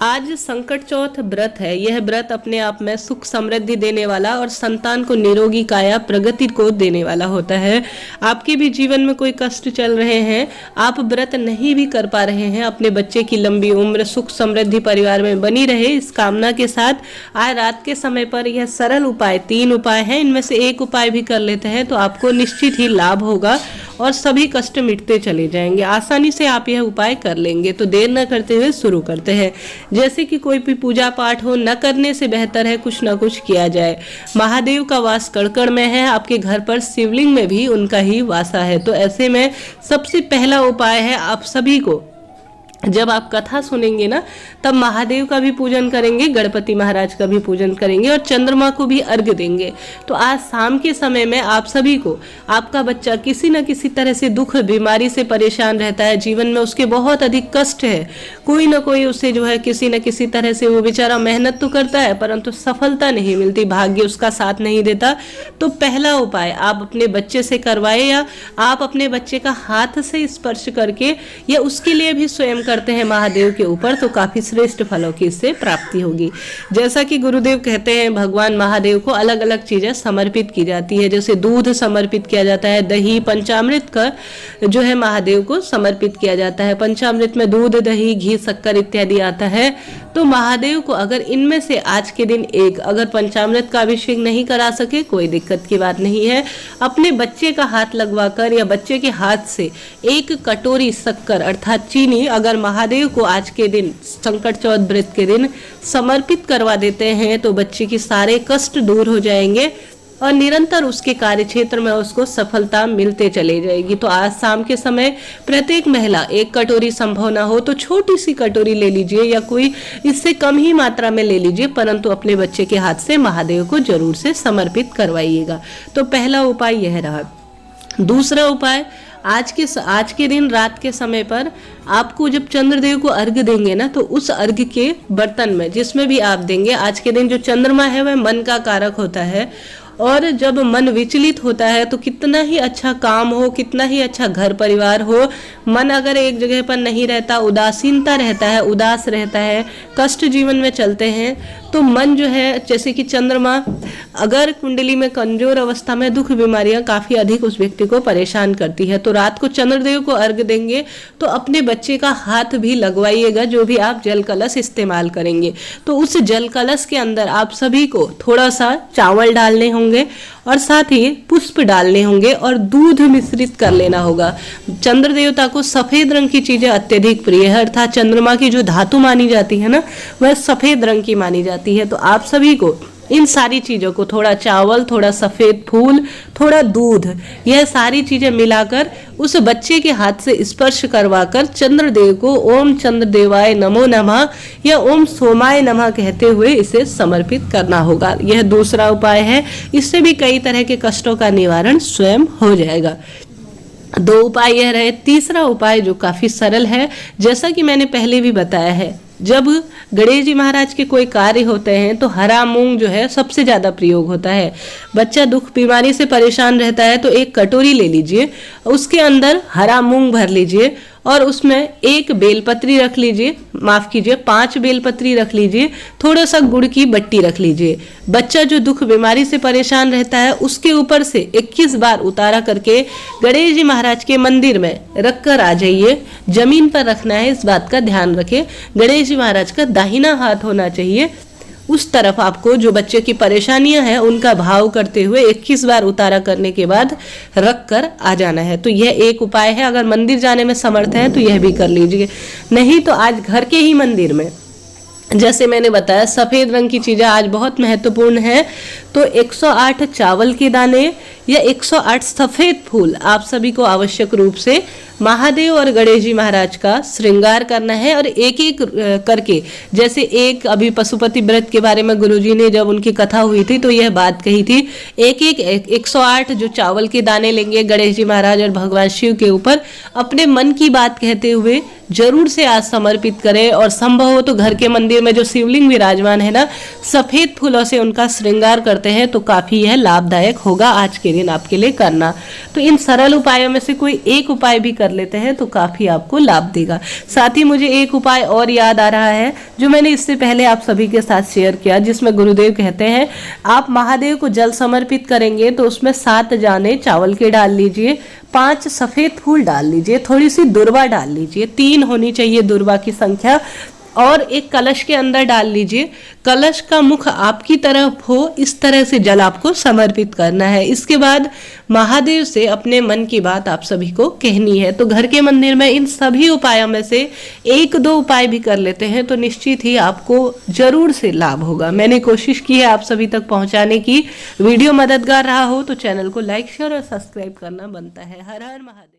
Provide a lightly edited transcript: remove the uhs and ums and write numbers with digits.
आज संकट चौथ व्रत है। यह व्रत अपने आप में सुख समृद्धि देने वाला और संतान को निरोगी काया प्रगति को देने वाला होता है। आपके भी जीवन में कोई कष्ट चल रहे हैं, आप व्रत नहीं भी कर पा रहे हैं, अपने बच्चे की लंबी उम्र सुख समृद्धि परिवार में बनी रहे, इस कामना के साथ आज रात के समय पर यह सरल उपाय 3 उपाय हैं, इनमें से एक उपाय भी कर लेते हैं तो आपको निश्चित ही लाभ होगा और सभी कष्ट मिटते चले जाएंगे। आसानी से आप यह उपाय कर लेंगे। तो देर न करते हुए शुरू करते हैं। जैसे कि कोई भी पूजा पाठ हो, न करने से बेहतर है कुछ न कुछ किया जाए। महादेव का वास कड़कड़ में है, आपके घर पर शिवलिंग में भी उनका ही वासा है। तो ऐसे में सबसे पहला उपाय है, आप सभी को जब आप कथा सुनेंगे ना, तब महादेव का भी पूजन करेंगे, गणपति महाराज का भी पूजन करेंगे और चंद्रमा को भी अर्घ्य देंगे। तो आज शाम के समय में आप सभी को, आपका बच्चा किसी न किसी तरह से दुख बीमारी से परेशान रहता है, जीवन में उसके बहुत अधिक कष्ट है, कोई ना कोई उसे जो है किसी न किसी तरह से वो बेचारा मेहनत तो करता है परंतु सफलता नहीं मिलती, भाग्य उसका साथ नहीं देता। तो पहला उपाय आप अपने बच्चे से करवाए या आप अपने बच्चे का हाथ से स्पर्श करके या उसके लिए भी स्वयं करते हैं महादेव के ऊपर, तो काफी श्रेष्ठ फलों की इससे प्राप्ति होगी। जैसा कि गुरुदेव कहते हैं, भगवान महादेव को अलग अलग चीजें समर्पित की जाती है, जैसे दूध समर्पित किया जाता है, दही, पंचामृत का जो है महादेव को समर्पित किया जाता है। पंचामृत में दूध, दही, घी, शक्कर इत्यादि आता है। तो महादेव को अगर इनमें से आज के दिन एक, अगर पंचामृत का अभिषेक नहीं करा सके कोई दिक्कत की बात नहीं है, अपने बच्चे का हाथ लगवाकर या बच्चे के हाथ से 1 कटोरी शक्कर अर्थात चीनी अगर महादेव को आज के दिन संकट चौथ व्रत के दिन समर्पित करवा देते हैं तो बच्चे के सारे कष्ट दूर हो जाएंगे और निरंतर उसके कार्य क्षेत्र में उसको सफलता मिलते चले जाएगी। तो आज शाम के समय प्रत्येक महिला 1 कटोरी संभव ना हो तो छोटी सी कटोरी ले लीजिए या कोई इससे कम ही मात्रा में ले लीजिए, परंतु अपने बच्चे के हाथ से महादेव को जरूर से समर्पित करवाइएगा। तो पहला उपाय यह रहा। दूसरा उपाय, आज के दिन रात के समय पर आपको जब चंद्रदेव को अर्घ्य देंगे ना, तो उस अर्घ्य के बर्तन में जिसमें भी आप देंगे, आज के दिन जो चंद्रमा है वह मन का कारक होता है और जब मन विचलित होता है तो कितना ही अच्छा काम हो, कितना ही अच्छा घर परिवार हो, मन अगर एक जगह पर नहीं रहता, उदासीनता रहता है, उदास रहता है, कष्ट जीवन में चलते हैं, तो मन जो है जैसे कि चंद्रमा अगर कुंडली में कमजोर अवस्था में दुख बीमारियां काफी अधिक उस व्यक्ति को परेशान करती है। तो रात को चंद्रदेव को अर्घ्य देंगे तो अपने बच्चे का हाथ भी लगवाइएगा, जो भी आप जल कलश इस्तेमाल करेंगे। तो उस जल कलश के अंदर आप सभी को थोड़ा सा चावल डालने होंगे और साथ ही पुष्प डालने होंगे और दूध मिश्रित कर लेना होगा। चंद्र देवता को सफेद रंग की चीजें अत्यधिक प्रिय है, अर्थात चंद्रमा की जो धातु मानी जाती है ना, वह सफेद रंग की मानी जाती है। तो आप सभी को इन सारी चीजों को, थोड़ा चावल, थोड़ा सफेद फूल, थोड़ा दूध, यह सारी चीजें मिलाकर उस बच्चे के हाथ से स्पर्श करवाकर चंद्रदेव को ओम चंद्रदेवाय नमो नमः या ओम सोमाय नमः कहते हुए इसे समर्पित करना होगा। यह दूसरा उपाय है, इससे भी कई तरह के कष्टों का निवारण स्वयं हो जाएगा। 2 उपाय यह रहे। तीसरा उपाय जो काफी सरल है, जैसा कि मैंने पहले भी बताया है, जब गणेश जी महाराज के कोई कार्य होते हैं तो हरा मूंग जो है सबसे ज्यादा प्रयोग होता है। बच्चा दुख बीमारी से परेशान रहता है तो 1 कटोरी ले लीजिए, उसके अंदर हरा मूंग भर लीजिए और उसमें 1 बेलपत्री रख लीजिए, माफ कीजिए 5 बेलपत्री रख लीजिए, थोड़ा सा गुड़ की बट्टी रख लीजिए। बच्चा जो दुख बीमारी से परेशान रहता है उसके ऊपर से 21 बार उतारा करके गणेश जी महाराज के मंदिर में रख कर आ जाइए। जमीन पर रखना है, इस बात का ध्यान रखें। गणेश जी महाराज का दाहिना हाथ होना चाहिए, उस तरफ आपको जो बच्चे की परेशानियां हैं उनका भाव करते हुए 21 बार उतारा करने के बाद रख कर आ जाना है। तो यह एक उपाय है। अगर मंदिर जाने में समर्थ है तो यह भी कर लीजिए, नहीं तो आज घर के ही मंदिर में, जैसे मैंने बताया सफेद रंग की चीजें आज बहुत महत्वपूर्ण है, तो 108 चावल के दाने या 108 सफेद फूल आप सभी को आवश्यक रूप से महादेव और गणेश जी महाराज का श्रृंगार करना है और एक एक करके, जैसे एक अभी पशुपति व्रत के बारे में गुरुजी ने जब उनकी कथा हुई थी तो यह बात कही थी, 108 जो चावल के दाने लेंगे गणेश जी महाराज और भगवान शिव के ऊपर, अपने मन की बात कहते हुए जरूर से आज समर्पित करें। और संभव हो तो घर के मंदिर में जो शिवलिंग विराजमान है ना, सफेद फूलों से उनका श्रृंगार करते हैं तो काफी यह लाभदायक होगा आज के दिन आपके लिए करना। तो इन सरल उपायों में से कोई एक उपाय भी कर लेते हैं तो काफी आपको लाभ देगा। साथ ही मुझे एक उपाय और याद आ रहा है जो मैंने इससे पहले आप सभी के साथ शेयर किया, जिसमें गुरुदेव कहते हैं आप महादेव को जल समर्पित करेंगे तो उसमें 7 दाने चावल के डाल लीजिए, 5 सफेद फूल डाल लीजिए, थोड़ी सी दुर्वा डाल लीजिए, 3 होनी चाहिए दुर्वा की संख्या, और एक कलश के अंदर डाल लीजिए। कलश का मुख आपकी तरफ हो, इस तरह से जल आपको समर्पित करना है। इसके बाद महादेव से अपने मन की बात आप सभी को कहनी है। तो घर के मंदिर में इन सभी उपायों में से 1-2 उपाय भी कर लेते हैं तो निश्चित ही आपको जरूर से लाभ होगा। मैंने कोशिश की है आप सभी तक पहुंचाने की। वीडियो मददगार रहा हो तो चैनल को लाइक, शेयर और सब्सक्राइब करना बनता है। हर हर महादेव।